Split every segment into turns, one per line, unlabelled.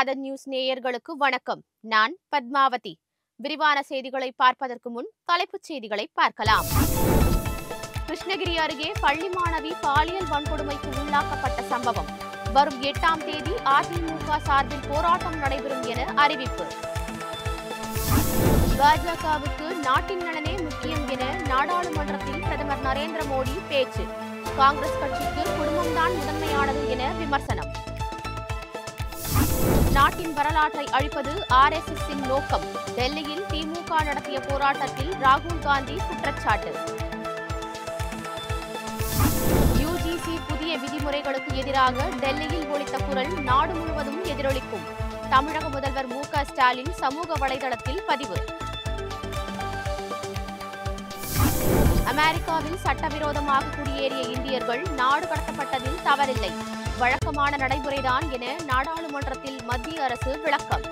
ஆதன் news நேயர்களுக்கு வணக்கம். நான் பத்மாவதி. விரிவான செய்திகளை பார்ப்பதற்கு முன் தலைப்புச் செய்திகளை பார்க்கலாம். கிருஷ்ணகிரி அருகே பள்ளி மாணவி பாலியல் வன்கொடுமைக்கு உள்ளாக்கப்பட்ட சம்பவம். வரும் 8ஆம் தேதி அதிமுக சார்பில் போராட்டம் நடைபெறும் என அறிவிப்பு. பாஜகவுக்கு நாட்டின் நலனே முக்கியம் என நாடாளுமன்றத்தில் பிரதமர் நரேந்திர மோடி பேச்சு. காங்கிரஸ் கட்சிக்கு குடும்பம்தான் முதன்மையானது என விமர்சனம். நாட்டின் வரலாற்றை அழிப்பது RSSஇன் நோக்கம். டெல்லியில் திமுக நடத்திய போராட்டத்தில் ராகுல் காந்தி குற்றச்சாட்டு. UGC புதிய விதிமுறைகளுக்கு எதிராக டெல்லியில் ஒலித்த குரல் நாடு முழுவதும் எதிரொலிக்கும். தமிழக முதல்வர் MK ஸ்டாலின் சமூக வலைதளத்தில் பதிவு. அமெரிக்காவில் சட்டவிரோதமாக குடியேறிய இந்தியர்கள் நாடு கடத்தப்பட்டதில் தவறில்லை. வழக்கமான நடைமுறைதான் என நாடாளுமன்றத்தில் மத்திய அரசு விளக்கம்.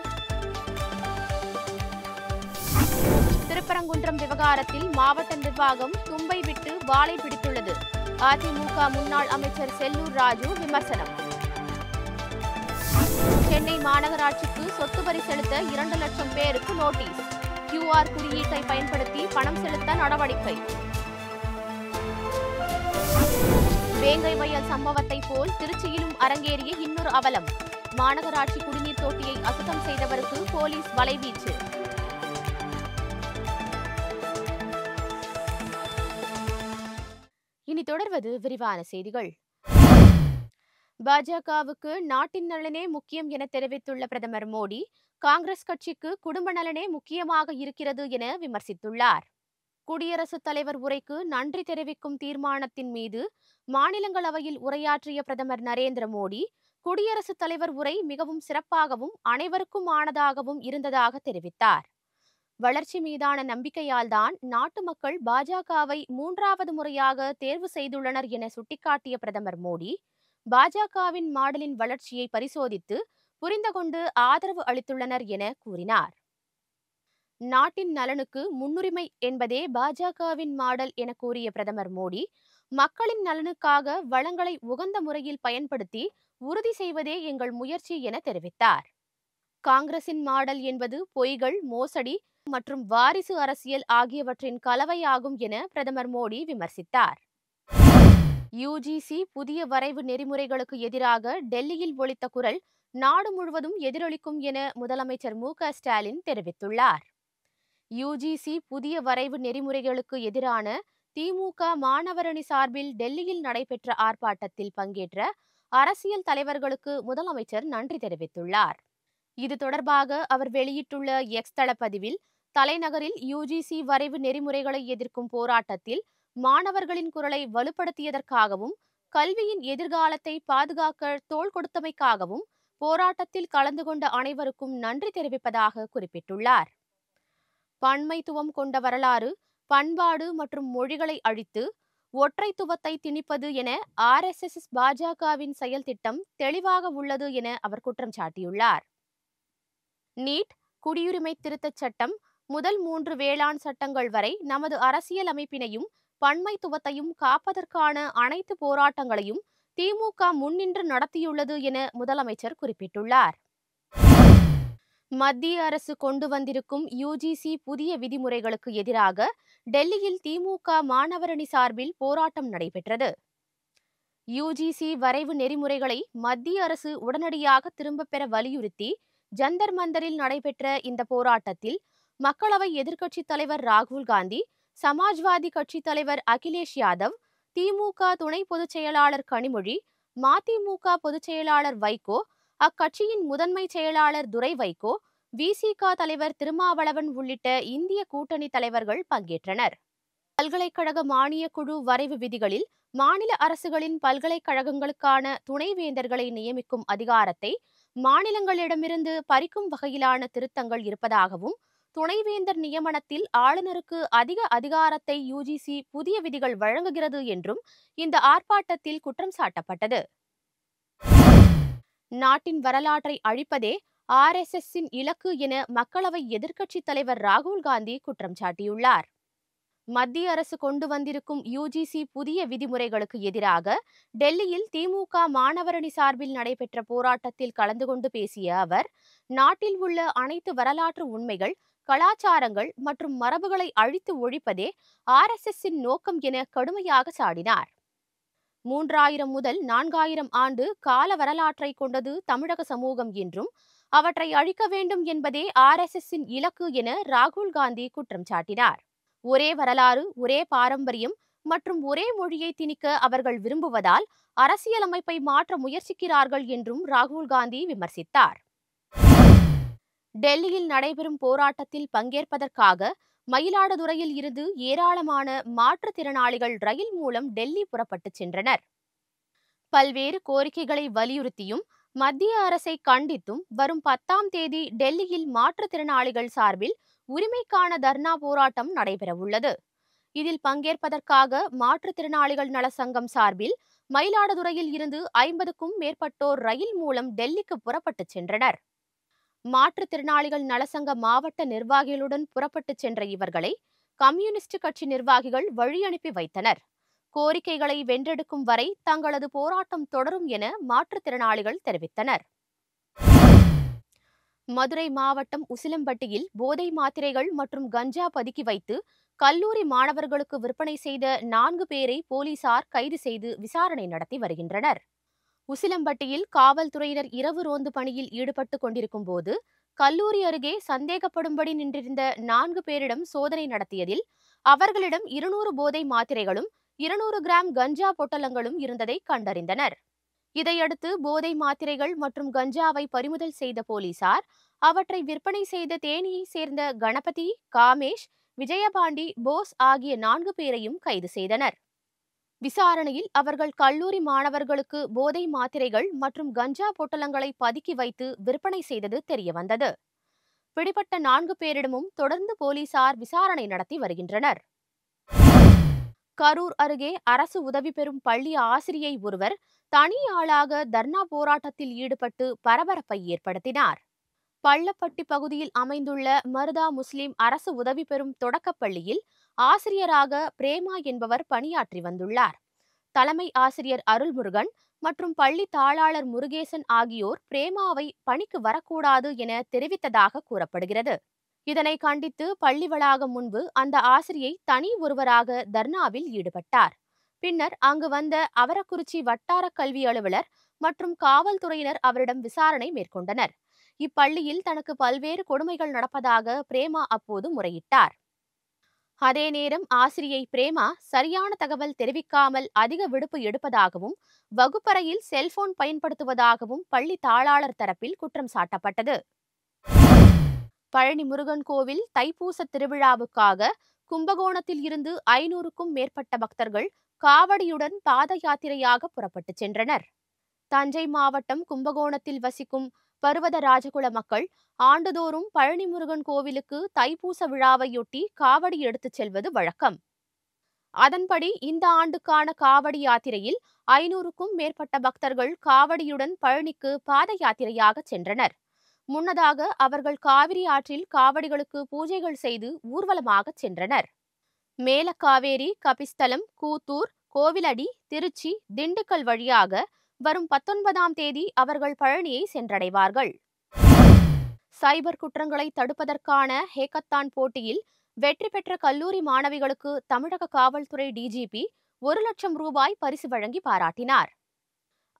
திருப்பரங்குன்றம் விவகாரத்தில் மாவட்ட நிர்வாகம் தும்பை விட்டு வாளை பிடித்துள்ளது. அதிமுக முன்னாள் அமைச்சர் செல்லூர் ராஜு விமர்சனம். சென்னை மாநகராட்சிக்கு சொத்து வரி செலுத்த 2 லட்சம் பேருக்கு நோட்டீஸ். QR குறியீட்டை பயன்படுத்தி பணம் செலுத்த நடவடிக்கை. வேங்கை வயல் சம்பவத்தை போல் திருச்சியிலும் அரங்கேறிய இன்னொரு அவலம். மாநகராட்சி குடிநீர் தொட்டியை அசுத்தம் செய்தவருக்கு போலீஸ் வலைவீச்சு. இனி தொடர்வது விரிவான செய்திகள். பாஜகவுக்கு நாட்டின் நலனே முக்கியம் என தெரிவித்துள்ள பிரதமர் மோடி, காங்கிரஸ் கட்சிக்கு குடும்ப நலனே முக்கியமாக இருக்கிறது என விமர்சித்துள்ளார். குடியரசுத் தலைவர் உரைக்கு நன்றி தெரிவிக்கும் தீர்மானத்தின் மீது மாநிலங்களவையில் உரையாற்றிய பிரதமர் நரேந்திர மோடி, குடியரசுத் தலைவர் உரை மிகவும் சிறப்பாகவும் அனைவருக்கும் ஆனதாகவும் இருந்ததாக தெரிவித்தார். வளர்ச்சி மீதான நம்பிக்கையால்தான் நாட்டு மக்கள் பாஜகவை 3வது முறையாக தேர்வு செய்துள்ளனர் என சுட்டிக்காட்டிய பிரதமர் மோடி, பாஜகவின் மாடலின் வளர்ச்சியை பரிசோதித்து புரிந்து கொண்டு ஆதரவு அளித்துள்ளனர் என கூறினார். நாட்டின் நலனுக்கு முன்னுரிமை என்பதே பாஜகவின் மாடல் என கூறிய பிரதமர் மோடி, மக்களின் நலனுக்காக வளங்களை உகந்த முறையில் பயன்படுத்தி உறுதி செய்வதே எங்கள் முயற்சி என தெரிவித்தார். காங்கிரசின் மாடல் என்பது பொய்கள், மோசடி மற்றும் வாரிசு அரசியல் ஆகியவற்றின் கலவையாகும் என பிரதமர் மோடி விமர்சித்தார். UGC புதிய வரைவு நெறிமுறைகளுக்கு எதிராக டெல்லியில் ஒலித்த குரல் நாடு முழுவதும் எதிரொலிக்கும் என முதலமைச்சர் MK ஸ்டாலின் தெரிவித்துள்ளார். UGC புதிய வரைவு நெறிமுறைகளுக்கு எதிரான திமுக மாணவரணி சார்பில் டெல்லியில் நடைபெற்ற ஆர்ப்பாட்டத்தில் பங்கேற்ற அரசியல் தலைவர்களுக்கு முதலமைச்சர் நன்றி தெரிவித்துள்ளார். இது தொடர்பாக அவர் வெளியிட்டுள்ள X தள பதிவில், தலைநகரில் UGC வரைவு நெறிமுறைகளை எதிர்க்கும் போராட்டத்தில் மாணவர்களின் குரலை வலுப்படுத்தியதற்காகவும், கல்வியின் எதிர்காலத்தை பாதுகாக்க தோள் கொடுத்தமைக்காகவும் போராட்டத்தில் கலந்து கொண்ட அனைவருக்கும் நன்றி தெரிவிப்பதாக குறிப்பிட்டுள்ளார். பன்மைத்துவம் கொண்ட வரலாறு, பண்பாடு மற்றும் மொழிகளை அழித்து ஒற்றைத்துவத்தை திணிப்பது என RSS பாஜகவின் செயல் திட்டம் தெளிவாக உள்ளது என அவர் குற்றம் சாட்டியுள்ளார். நீட், குடியுரிமை திருத்தச் சட்டம் முதல் 3 வேளாண் சட்டங்கள் வரை நமது அரசியல் அமைப்பினையும் பன்மைத்துவத்தையும் காப்பதற்கான அனைத்து போராட்டங்களையும் திமுக முன்னின்று நடத்தியுள்ளது என முதலமைச்சர் குறிப்பிட்டுள்ளார். மத்திய அரசு கொண்டு வந்திருக்கும் UGC புதிய விதிமுறைகளுக்கு எதிராக டெல்லியில் திமுக மாணவரணி சார்பில் போராட்டம் நடைபெற்றது. UGC வரைவு நெறிமுறைகளை மத்திய அரசு உடனடியாக திரும்பப் பெற வலியுறுத்தி ஜந்தர் மந்தரில் நடைபெற்ற இந்த போராட்டத்தில் மக்களவை எதிர்க்கட்சித் தலைவர் ராகுல் காந்தி, சமாஜ்வாதி கட்சி தலைவர் அகிலேஷ் யாதவ், திமுக துணை பொதுச் செயலாளர் கனிமொழி, மதிமுக பொதுச் செயலாளர் வைகோ, அக்கட்சியின் முதன்மை செயலாளர் துரை வைகோ, VCK தலைவர் திருமாவளவன் உள்ளிட்ட இந்திய கூட்டணி தலைவர்கள் பங்கேற்றனர். பல்கலைக்கழக மானியக் குழு வரைவு விதிகளில் மாநில அரசுகளின் பல்கலைக்கழகங்களுக்கான துணைவேந்தர்களை நியமிக்கும் அதிகாரத்தை மாநிலங்களிடமிருந்து பறிக்கும் வகையிலான திருத்தங்கள் இருப்பதாகவும், துணைவேந்தர் நியமனத்தில் ஆளுநருக்கு அதிக அதிகாரத்தை UGC புதிய விதிகள் வழங்குகிறது என்றும் இந்த ஆர்ப்பாட்டத்தில் குற்றம் சாட்டப்பட்டது. நாட்டின் வரலாற்றை அழிப்பதே RSSஇன் இலக்கு என மக்களவை எதிர்க்கட்சித் தலைவர் ராகுல் காந்தி குற்றம் சாட்டியுள்ளார். மத்திய அரசு கொண்டு வந்திருக்கும் யுஜிசி புதிய விதிமுறைகளுக்கு எதிராக டெல்லியில் திமுக மாணவரணி சார்பில் நடைபெற்ற போராட்டத்தில் கலந்து கொண்டு பேசிய அவர், நாட்டில் உள்ள அனைத்து வரலாற்று உண்மைகள், கலாச்சாரங்கள் மற்றும் மரபுகளை அழித்து ஒழிப்பதே RSSின் நோக்கம் என கடுமையாக சாடினார். 3000 முதல் 4000 ஆண்டு கால வரலாற்றை கொண்டது தமிழக சமூகம் என்றும், அவற்றை அழிக்க வேண்டும் என்பதே RSSின் இலக்கு என ராகுல் காந்தி குற்றம் சாட்டினார். ஒரே வரலாறு, ஒரே பாரம்பரியம் மற்றும் ஒரே மொழியை திணிக்க அவர்கள் விரும்புவதால் அரசியலமைப்பை மாற்ற முயற்சிக்கிறார்கள் என்றும் ராகுல் காந்தி விமர்சித்தார். டெல்லியில் நடைபெறும் போராட்டத்தில் பங்கேற்பதற்காக மயிலாடுதுறையில் இருந்து ஏராளமான மாற்றுத்திறனாளிகள் ரயில் மூலம் டெல்லி புறப்பட்டு சென்றனர். பல்வேறு கோரிக்கைகளை வலியுறுத்தியும் மத்திய அரசை கண்டித்தும் வரும் 10ஆம் தேதி டெல்லியில் மாற்றுத்திறனாளிகள் சார்பில் உரிமைக்கான தர்ணா போராட்டம் நடைபெறவுள்ளது. இதில் பங்கேற்பதற்காக மாற்றுத்திறனாளிகள் நல சங்கம் சார்பில் மயிலாடுதுறையில் இருந்து 50க்கும் மேற்பட்டோர் ரயில் மூலம் டெல்லிக்கு புறப்பட்டு சென்றனர். மாற்றுத்திறனாளிகள் நலசங்க மாவட்ட நிர்வாகிகளுடன் புறப்பட்டு சென்ற இவர்களை கம்யூனிஸ்ட் கட்சி நிர்வாகிகள் வழி அனுப்பி வைத்தனர். கோரிக்கைகளை வென்றெடுக்கும் வரை தங்களது போராட்டம் தொடரும் என மாற்றுத்திறனாளிகள் தெரிவித்தனர். மதுரை மாவட்டம் உசிலம்பட்டியில் போதை மாத்திரைகள் மற்றும் கஞ்சா பதுக்கி வைத்து கல்லூரி மாணவர்களுக்கு விற்பனை செய்த 4 பேரை போலீசார் கைது செய்து விசாரணை நடத்தி வருகின்றனர். உசிலம்பட்டியில் காவல்துறையினர் இரவு ரோந்து பணியில் ஈடுபட்டு கொண்டிருக்கும் போது கல்லூரி அருகே சந்தேகப்படும்படி நின்றிருந்த 4 பேரிடம் சோதனை நடத்தியதில் அவர்களிடம் 200 போதை மாத்திரைகளும் 200 கிராம் கஞ்சா பொட்டலங்களும் இருந்ததை கண்டறிந்தனர். இதையடுத்து போதை மாத்திரைகள் மற்றும் கஞ்சாவை பறிமுதல் செய்த போலீசார் அவற்றை விற்பனை செய்த தேனியை சேர்ந்த கணபதி, காமேஷ், விஜயபாண்டி, போஸ் ஆகிய 4 பேரையும் கைது செய்தனர். விசாரணையில் அவர்கள் கல்லூரி மாணவர்களுக்கு போதை மாத்திரைகள் மற்றும் கஞ்சா பொட்டலங்களை பதுக்கி வைத்து விற்பனை செய்தது தெரியவந்தது. பிடிபட்ட 4 பேரிடமும் தொடர்ந்து போலீசார் விசாரணை நடத்தி வருகின்றனர். கரூர் அருகே அரசு உதவி பெறும் பள்ளி ஆசிரியை ஒருவர் தனி ஆளாக தர்ணா போராட்டத்தில் ஈடுபட்டு பரபரப்பை ஏற்படுத்தினார். பள்ளப்பட்டி பகுதியில் அமைந்துள்ள மருதா முஸ்லிம் அரசு உதவி பெறும் தொடக்கப்பள்ளியில் ஆசிரியராக பிரேமா என்பவர் பணியாற்றி வந்துள்ளார். தலைமை ஆசிரியர் அருள்முருகன் மற்றும் பள்ளி தாளாளர் முருகேசன் ஆகியோர் பிரேமாவை பணிக்கு வரக்கூடாது என தெரிவித்ததாக கூறப்படுகிறது. இதனை கண்டித்து பள்ளி வளாகம் முன்பு அந்த ஆசிரியை தனி ஒருவராக தர்ணாவில் ஈடுபட்டார். பின்னர் அங்கு வந்த அவரக்குறிச்சி வட்டார கல்வி அலுவலர் மற்றும் காவல்துறையினர் அவரிடம் விசாரணை மேற்கொண்டனர். இப்பள்ளியில் தனக்கு பல்வேறு கொடுமைகள் நடப்பதாக பிரேமா அப்போது முறையிட்டார். அதே நேரம் ஆசிரியை பிரேமா சரியான தகவல் தெரிவிக்காமல் அதிக விடுப்பு எடுப்பதாகவும் வகுப்பறையில் செல்போன் பயன்படுத்துவதாகவும் பள்ளி தாளாளர் தரப்பில் குற்றம் சாட்டப்பட்டது. பழனி முருகன் கோவில் தைப்பூச திருவிழாவுக்காக கும்பகோணத்தில் இருந்து 500க்கும் மேற்பட்ட பக்தர்கள் காவடியுடன் பாத யாத்திரையாக புறப்பட்டு சென்றனர். தஞ்சை மாவட்டம் கும்பகோணத்தில் வசிக்கும் பர்வத ராஜகுல மக்கள் ஆண்டுதோறும் பழனி முருகன் கோவிலுக்கு தைப்பூச விழாவையொட்டி காவடி எடுத்துச் செல்வது வழக்கம். அதன்படி இந்த ஆண்டுக்கான காவடி யாத்திரையில் 500க்கும் மேற்பட்ட பக்தர்கள் காவடியுடன் பழனிக்கு பாத யாத்திரையாக சென்றனர். முன்னதாக அவர்கள் காவிரி ஆற்றில் காவடிகளுக்கு பூஜைகள் செய்து ஊர்வலமாக சென்றனர். மேலக்காவேரி, கபிஸ்தலம், கூத்தூர், கோவிலடி, திருச்சி, திண்டுக்கல் வழியாக வரும் 19ஆம் தேதி அவர்கள் பழனியை சென்றடைவார்கள். சைபர் குற்றங்களை தடுப்பதற்கான ஹேக்கத்தான் போட்டியில் வெற்றி பெற்ற கல்லூரி மாணவிகளுக்கு தமிழக காவல்துறை டிஜிபி 1 லட்சம் ரூபாய் பரிசு வழங்கி பாராட்டினார்.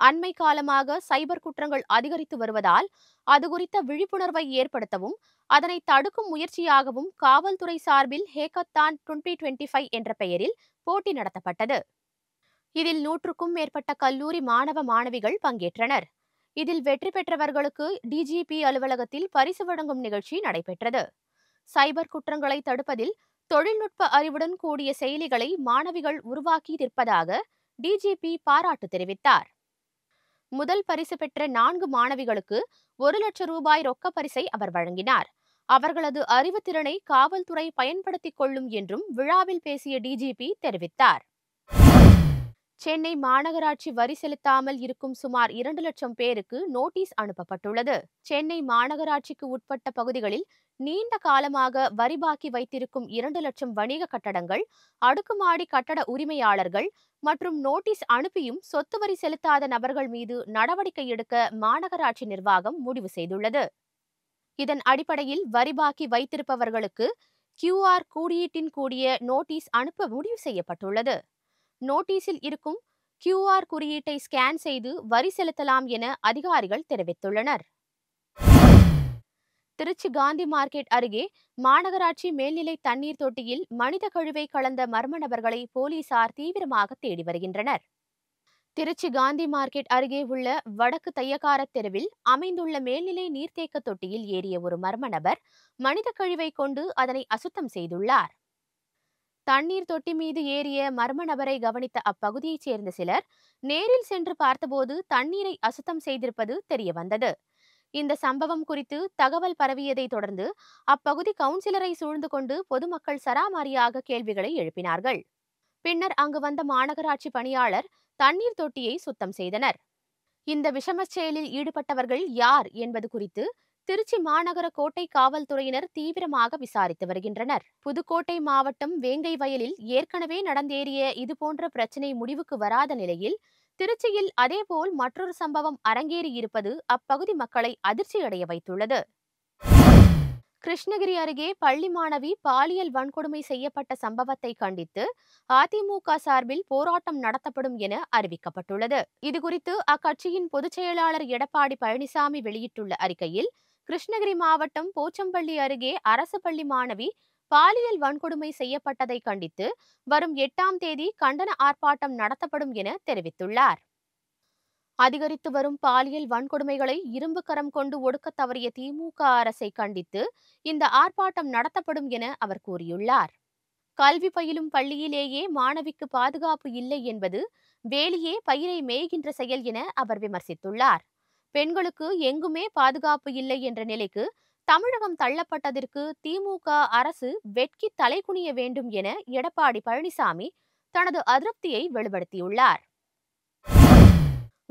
அண்மை காலமாக சைபர் குற்றங்கள் அதிகரித்து வருவதால் அது குறித்த விழிப்புணர்வை ஏற்படுத்தவும் அதனை தடுக்கும் முயற்சியாகவும் காவல்துறை சார்பில் ஹேக்கத்தான் 2025 என்ற பெயரில் போட்டி நடத்தப்பட்டது. இதில் 100க்கும் மேற்பட்ட கல்லூரி மாணவ மாணவிகள் பங்கேற்றனர். இதில் வெற்றி பெற்றவர்களுக்கு டிஜிபி அலுவலகத்தில் பரிசு வழங்கும் நிகழ்ச்சி நடைபெற்றது. சைபர் குற்றங்களை தடுப்பதில் தொழில்நுட்ப அறிவுடன் கூடிய செயலிகளை மாணவிகள் உருவாக்கி இருப்பதாக டிஜிபி பாராட்டு தெரிவித்தார். முதல் பரிசு பெற்ற 4 மாணவிகளுக்கு 1 லட்சம் ரூபாய் ரொக்க பரிசை அவர் வழங்கினார். அவர்களது அறிவுத்திறனை காவல்துறை பயன்படுத்திக் கொள்ளும் என்றும் விழாவில் பேசிய டிஜிபி தெரிவித்தார். சென்னை மாநகராட்சி வரி செலுத்தாமல் இருக்கும் சுமார் 2 லட்சம் பேருக்கு நோட்டீஸ் அனுப்பப்பட்டுள்ளது. சென்னை மாநகராட்சிக்கு உட்பட்ட பகுதிகளில் நீண்ட காலமாக வரி பாக்கி வைத்திருக்கும் 2 லட்சம் வணிக கட்டடங்கள், அடுக்குமாடி கட்டட உரிமையாளர்கள் மற்றும் நோட்டீஸ் அனுப்பியும் சொத்து வரி செலுத்தாத நபர்கள் மீது நடவடிக்கை எடுக்க மாநகராட்சி நிர்வாகம் முடிவு செய்துள்ளது. இதன் அடிப்படையில் வரி பாக்கி வைத்திருப்பவர்களுக்கு QR குறியீட்டின் கூடிய நோட்டீஸ் அனுப்ப முடிவு செய்யப்பட்டுள்ளது. நோட்டீஸில் இருக்கும் QR குறியீட்டை ஸ்கேன் செய்து வரி செலுத்தலாம் என அதிகாரிகள் தெரிவித்துள்ளனர். திருச்சி காந்தி மார்க்கெட் அருகே மாநகராட்சி மேல்நிலை தண்ணீர் தொட்டியில் மனித கழிவை கலந்த மர்ம நபர்களை போலீசார் தீவிரமாக தேடி வருகின்றனர். திருச்சி காந்தி மார்க்கெட் அருகே உள்ள வடக்கு தையக்கார தெருவில் அமைந்துள்ள மேல்நிலை நீர்த்தேக்க தொட்டியில் ஏறிய ஒரு மர்ம நபர் மனித கழிவை கொண்டு அதனை அசுத்தம் செய்துள்ளார். தண்ணீர் தொட்டி மீது ஏறிய மர்ம நபரை கவனித்த அப்பகுதியைச் சேர்ந்த சிலர் நேரில் சென்று பார்த்தபோது தண்ணீரை அசுத்தம் செய்திருப்பது தெரியவந்தது. இந்த சம்பவம் குறித்து தகவல் பரவியதை தொடர்ந்து அப்பகுதி கவுன்சிலரை சூழ்ந்து கொண்டு பொதுமக்கள் சராமாரியாக கேள்விகளை எழுப்பினார்கள். பின்னர் அங்கு வந்த மாநகராட்சி பணியாளர் தண்ணீர் தொட்டியை சுத்தம் செய்தனர். இந்த விஷமச் செயலில் ஈடுபட்டவர்கள் யார் என்பது குறித்து திருச்சி மாநகர கோட்டை காவல்துறையினர் தீவிரமாக விசாரித்து வருகின்றனர். புதுக்கோட்டை மாவட்டம் வேங்கை வயலில் ஏற்கனவே நடந்தேறிய இதுபோன்ற பிரச்சினை முடிவுக்கு வராத நிலையில் திருச்சியில் அதேபோல் மற்றொரு சம்பவம் அரங்கேறி இருப்பது அப்பகுதி மக்களை அதிர்ச்சியடைய வைத்துள்ளது. கிருஷ்ணகிரி அருகே பள்ளி மாணவி பாலியல் வன்கொடுமை செய்யப்பட்ட சம்பவத்தை கண்டித்து அதிமுக சார்பில் போராட்டம் நடத்தப்படும் என அறிவிக்கப்பட்டுள்ளது. இதுகுறித்து அக்கட்சியின் பொதுச் செயலாளர் எடப்பாடி பழனிசாமி வெளியிட்டுள்ள அறிக்கையில், கிருஷ்ணகிரி மாவட்டம் போச்சம்பள்ளி அருகே அரசு பள்ளி மாணவி பாலியல் வன்கொடுமை செய்யப்பட்டதை கண்டித்து வரும் 8ஆம் தேதி கண்டன ஆர்ப்பாட்டம் நடத்தப்படும் என தெரிவித்துள்ளார். அதிகரித்து வரும் பாலியல் வன்கொடுமைகளை இரும்பு கரம் கொண்டு ஒடுக்க தவறிய திமுக அரசை கண்டித்து இந்த ஆர்ப்பாட்டம் நடத்தப்படும் என அவர் கூறியுள்ளார். கல்வி பயிலும் பள்ளியிலேயே மாணவிக்கு பாதுகாப்பு இல்லை என்பது வேலியே பயிரை மேய்கின்ற செயல் என அவர் விமர்சித்துள்ளார். பெண்களுக்கு எங்குமே பாதுகாப்பு இல்லை என்ற நிலைக்கு தமிழகம் தள்ளப்பட்டதற்கு திமுக அரசு வெட்கி தலைகுனிய வேண்டும் என எடப்பாடி பழனிசாமி தனது அதிருப்தியை வெளிப்படுத்தியுள்ளார்.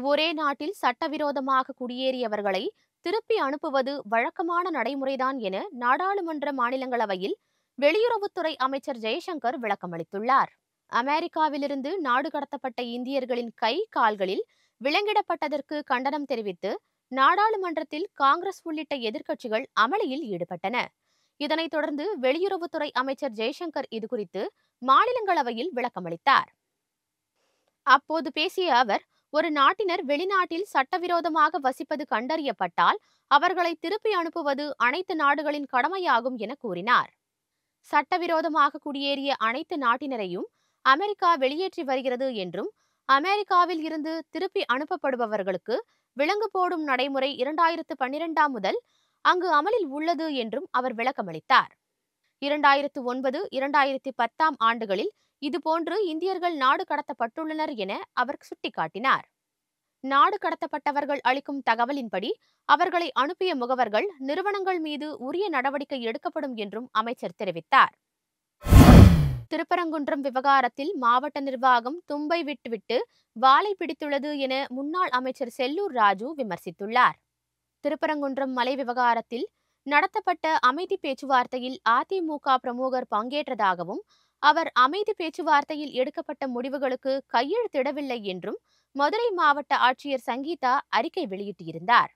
ஒரே நாட்டில் சட்டவிரோதமாக குடியேறியவர்களை திருப்பி அனுப்புவது வழக்கமான நடைமுறைதான் என நாடாளுமன்ற மாநிலங்களவையில் வெளியுறவுத்துறை அமைச்சர் ஜெய்சங்கர் விளக்கமளித்துள்ளார். அமெரிக்காவிலிருந்து நாடு கடத்தப்பட்ட இந்தியர்களின் கை கால்களில் விலங்கிடப்பட்டதற்கு கண்டனம் தெரிவித்து நாடாளுமன்றத்தில் காங்கிரஸ் உள்ளிட்ட எதிர்க்கட்சிகள் அமளியில் ஈடுபட்டன. இதனைத் தொடர்ந்து வெளியுறவுத்துறை அமைச்சர் ஜெய்சங்கர் இதுகுறித்து மாநிலங்களவையில் விளக்கமளித்தார். அப்போது பேசிய அவர், ஒரு நாட்டினர் வெளிநாட்டில் சட்டவிரோதமாக வசிப்பது கண்டறியப்பட்டால் அவர்களை திருப்பி அனுப்புவது அனைத்து நாடுகளின் கடமையாகும் என கூறினார். சட்டவிரோதமாக குடியேறிய அனைத்து நாட்டினரையும் அமெரிக்கா வெளியேற்றி வருகிறது என்றும், அமெரிக்காவில் இருந்து திருப்பி அனுப்பப்படுபவர்களுக்கு விலங்கு போடும் நடைமுறை 2012 முதல் அங்கு அமலில் உள்ளது என்றும் அவர் விளக்கமளித்தார். 2009, 2010 ஆண்டுகளில் இதுபோன்று இந்தியர்கள் நாடு கடத்தப்பட்டுள்ளனர் என அவர் சுட்டிக்காட்டினார். நாடு கடத்தப்பட்டவர்கள் அளிக்கும் தகவலின்படி அவர்களை அனுப்பிய முகவர்கள், நிறுவனங்கள் மீது உரிய நடவடிக்கை எடுக்கப்படும் என்றும் அமைச்சர் தெரிவித்தார். திருப்பரங்குன்றம் விவகாரத்தில் மாவட்ட நிர்வாகம் தும்பை விட்டுவிட்டு வாலை பிடித்துள்ளது என முன்னாள் அமைச்சர் செல்லூர் ராஜு விமர்சித்துள்ளார். திருப்பரங்குன்றம் மலை விவகாரத்தில் நடத்தப்பட்ட அமைதி பேச்சுவார்த்தையில் அதிமுக பிரமுகர் பங்கேற்றதாகவும், அவர் அமைதி பேச்சுவார்த்தையில் எடுக்கப்பட்ட முடிவுகளுக்கு கையெழுத்திடவில்லை என்றும் மதுரை மாவட்ட ஆட்சியர் சங்கீதா அறிக்கை வெளியிட்டிருந்தார்.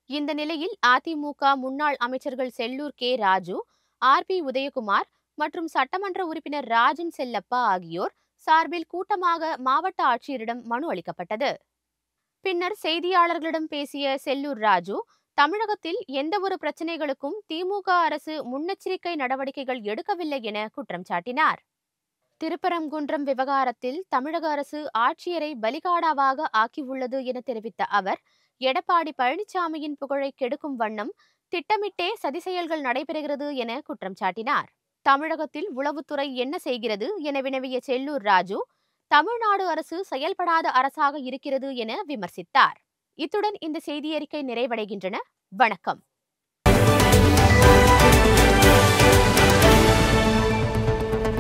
இந்த நிலையில் அதிமுக முன்னாள் அமைச்சர்கள் செல்லூர் கே ராஜு, RB உதயகுமார் மற்றும் சட்டமன்ற உறுப்பினர் ராஜன் செல்லப்பா ஆகியோர் சார்பில் கூட்டமாக மாவட்ட ஆட்சியரிடம் மனு அளிக்கப்பட்டது. பின்னர் செய்தியாளர்களிடம் பேசிய செல்லூர் ராஜு, தமிழகத்தில் எந்தவொரு பிரச்சனைகளுக்கும் திமுக அரசு முன்னெச்சரிக்கை நடவடிக்கைகள் எடுக்கவில்லை என குற்றம் சாட்டினார். திருப்பரங்குன்றம் விவகாரத்தில் தமிழக அரசு ஆட்சியரை பலிகாடாவாக ஆக்கியுள்ளது என தெரிவித்த அவர், எடப்பாடி பழனிசாமியின் புகழை கெடுக்கும் வண்ணம் திட்டமிட்டே சதி செயல்கள் நடைபெறுகிறது என குற்றம் சாட்டினார். தமிழகத்தில் உளவுத்துறை என்ன செய்கிறது என வினவிய செல்லூர் ராஜு, தமிழ்நாடு அரசு செயல்படாத அரசாக இருக்கிறது என விமர்சித்தார். இத்துடன் இந்த செய்தியறிக்கை நிறைவடைகின்றன. வணக்கம்.